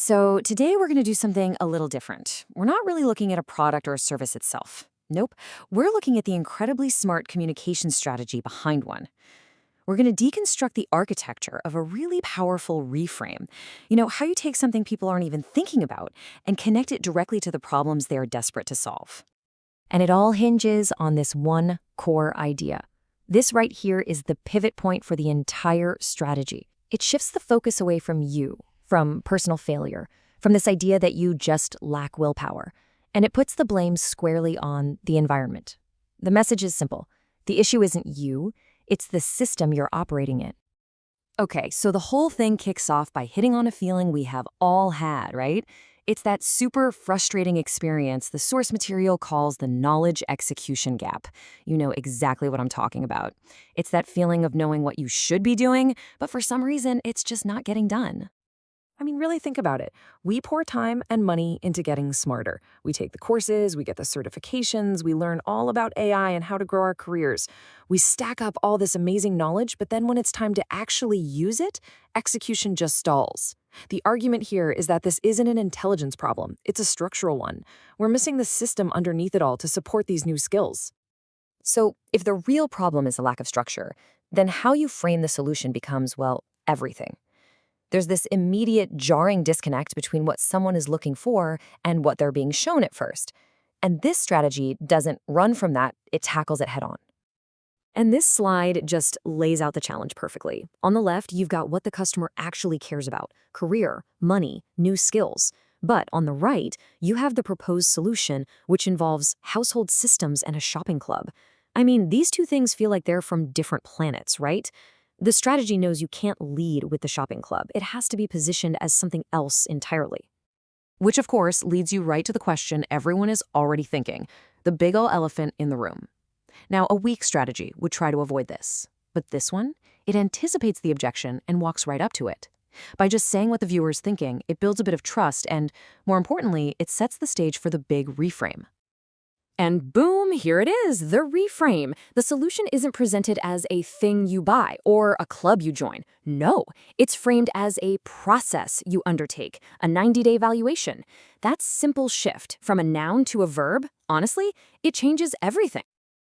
So today we're going to do something a little different. We're not really looking at a product or a service itself. Nope. We're looking at the incredibly smart communication strategy behind one. We're going to deconstruct the architecture of a really powerful reframe. How you take something people aren't even thinking about and connect it directly to the problems they are desperate to solve. And it all hinges on this one core idea. This right here is the pivot point for the entire strategy. It shifts the focus away from you, from personal failure, from this idea that you just lack willpower, and it puts the blame squarely on the environment. The message is simple. The issue isn't you, it's the system you're operating in. Okay, so the whole thing kicks off by hitting on a feeling we have all had, right? It's that super frustrating experience the source material calls the knowledge execution gap. You know exactly what I'm talking about. It's that feeling of knowing what you should be doing, but for some reason, it's just not getting done. I mean, really think about it. We pour time and money into getting smarter. We take the courses, we get the certifications, we learn all about AI and how to grow our careers. We stack up all this amazing knowledge, but then when it's time to actually use it, execution just stalls. The argument here is that this isn't an intelligence problem, it's a structural one. We're missing the system underneath it all to support these new skills. So if the real problem is a lack of structure, then how you frame the solution becomes, well, everything. There's this immediate jarring disconnect between what someone is looking for and what they're being shown at first. And this strategy doesn't run from that, it tackles it head on. And this slide just lays out the challenge perfectly. On the left, you've got what the customer actually cares about: career, money, new skills. But on the right, you have the proposed solution, which involves household systems and a shopping club. I mean, these two things feel like they're from different planets, right? The strategy knows you can't lead with the shopping club. It has to be positioned as something else entirely. Which, of course, leads you right to the question everyone is already thinking, the big ol' elephant in the room. Now, a weak strategy would try to avoid this. But this one, it anticipates the objection and walks right up to it. By just saying what the viewer is thinking, it builds a bit of trust and, more importantly, it sets the stage for the big reframe. And boom, here it is, the reframe. The solution isn't presented as a thing you buy or a club you join. No, it's framed as a process you undertake, a 90-day evaluation. That simple shift from a noun to a verb, honestly, it changes everything.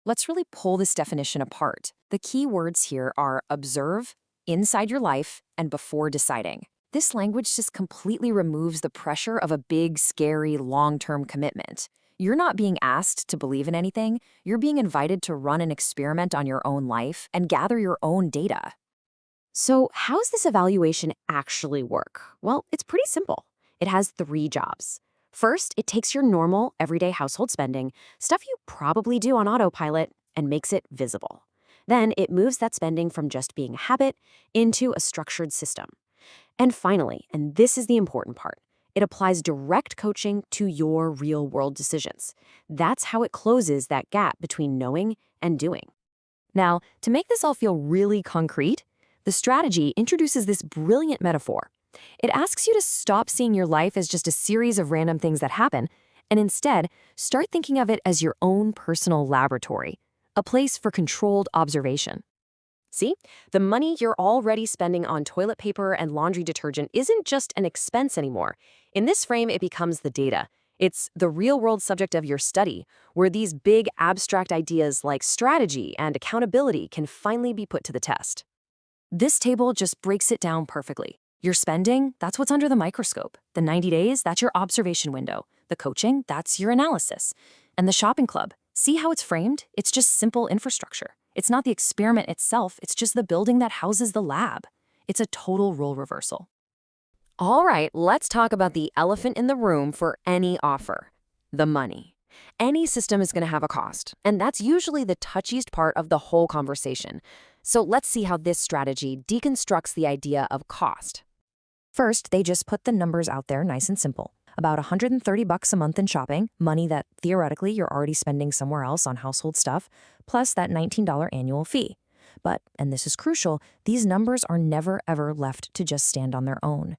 Let's really pull this definition apart. The key words here are observe, inside your life, and before deciding. This language just completely removes the pressure of a big, scary, long-term commitment. You're not being asked to believe in anything. You're being invited to run an experiment on your own life and gather your own data. So how's this evaluation actually work? Well, it's pretty simple. It has 3 jobs. First, it takes your normal, everyday household spending, stuff you probably do on autopilot, and makes it visible. Then it moves that spending from just being a habit into a structured system. And finally, and this is the important part, it applies direct coaching to your real-world decisions. That's how it closes that gap between knowing and doing. Now, to make this all feel really concrete, the strategy introduces this brilliant metaphor. It asks you to stop seeing your life as just a series of random things that happen, and instead, start thinking of it as your own personal laboratory, a place for controlled observation. See, the money you're already spending on toilet paper and laundry detergent isn't just an expense anymore. In this frame, it becomes the data. It's the real-world subject of your study, where these big abstract ideas like strategy and accountability can finally be put to the test. This table just breaks it down perfectly. Your spending, that's what's under the microscope. The 90 days, that's your observation window. The coaching, that's your analysis. And the shopping club, see how it's framed? It's just simple infrastructure. It's not the experiment itself, it's just the building that houses the lab. It's a total role reversal. All right, let's talk about the elephant in the room for any offer: the money. Any system is going to have a cost, and that's usually the touchiest part of the whole conversation. So let's see how this strategy deconstructs the idea of cost. First, they just put the numbers out there nice and simple. About $130 a month in shopping, money that theoretically you're already spending somewhere else on household stuff, plus that $19 annual fee. But, and this is crucial, these numbers are never ever left to just stand on their own.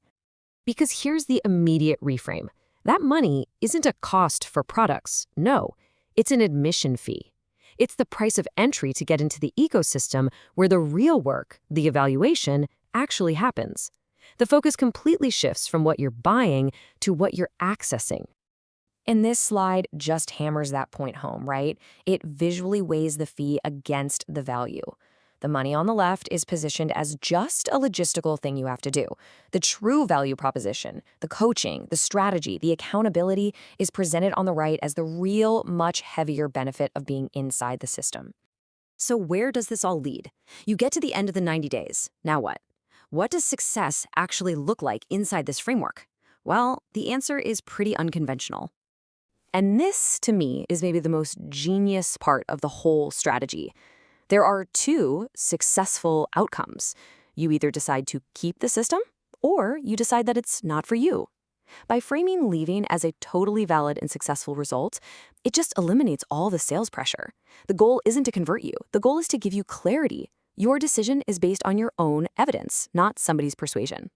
Because here's the immediate reframe. That money isn't a cost for products. No, it's an admission fee. It's the price of entry to get into the ecosystem where the real work, the evaluation, actually happens. The focus completely shifts from what you're buying to what you're accessing. And this slide just hammers that point home, right? It visually weighs the fee against the value. The money on the left is positioned as just a logistical thing you have to do. The true value proposition, the coaching, the strategy, the accountability is presented on the right as the real, much heavier benefit of being inside the system. So where does this all lead? You get to the end of the 90 days. Now what? What does success actually look like inside this framework? Well, the answer is pretty unconventional. And this, to me, is maybe the most genius part of the whole strategy. There are two successful outcomes. You either decide to keep the system, or you decide that it's not for you. By framing leaving as a totally valid and successful result, it just eliminates all the sales pressure. The goal isn't to convert you. The goal is to give you clarity. Your decision is based on your own evidence, not somebody's persuasion.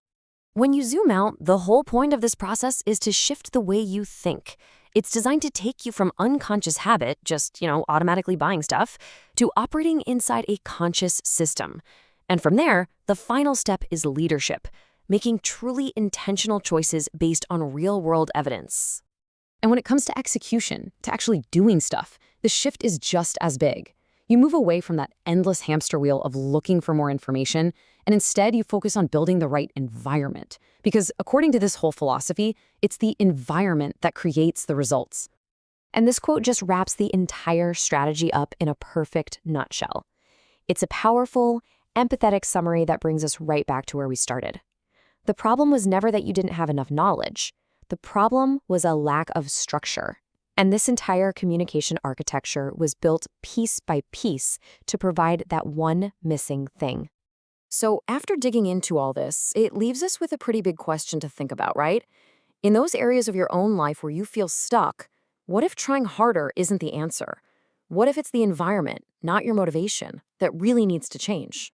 When you zoom out, the whole point of this process is to shift the way you think. It's designed to take you from unconscious habit, just, automatically buying stuff, to operating inside a conscious system. And from there, the final step is leadership, making truly intentional choices based on real-world evidence. And when it comes to execution, to actually doing stuff, the shift is just as big. You move away from that endless hamster wheel of looking for more information, and instead you focus on building the right environment. Because according to this whole philosophy, it's the environment that creates the results. And this quote just wraps the entire strategy up in a perfect nutshell. It's a powerful, empathetic summary that brings us right back to where we started. The problem was never that you didn't have enough knowledge. The problem was a lack of structure. And this entire communication architecture was built piece by piece to provide that one missing thing. So after digging into all this, it leaves us with a pretty big question to think about, right? In those areas of your own life where you feel stuck, what if trying harder isn't the answer? What if it's the environment, not your motivation, that really needs to change?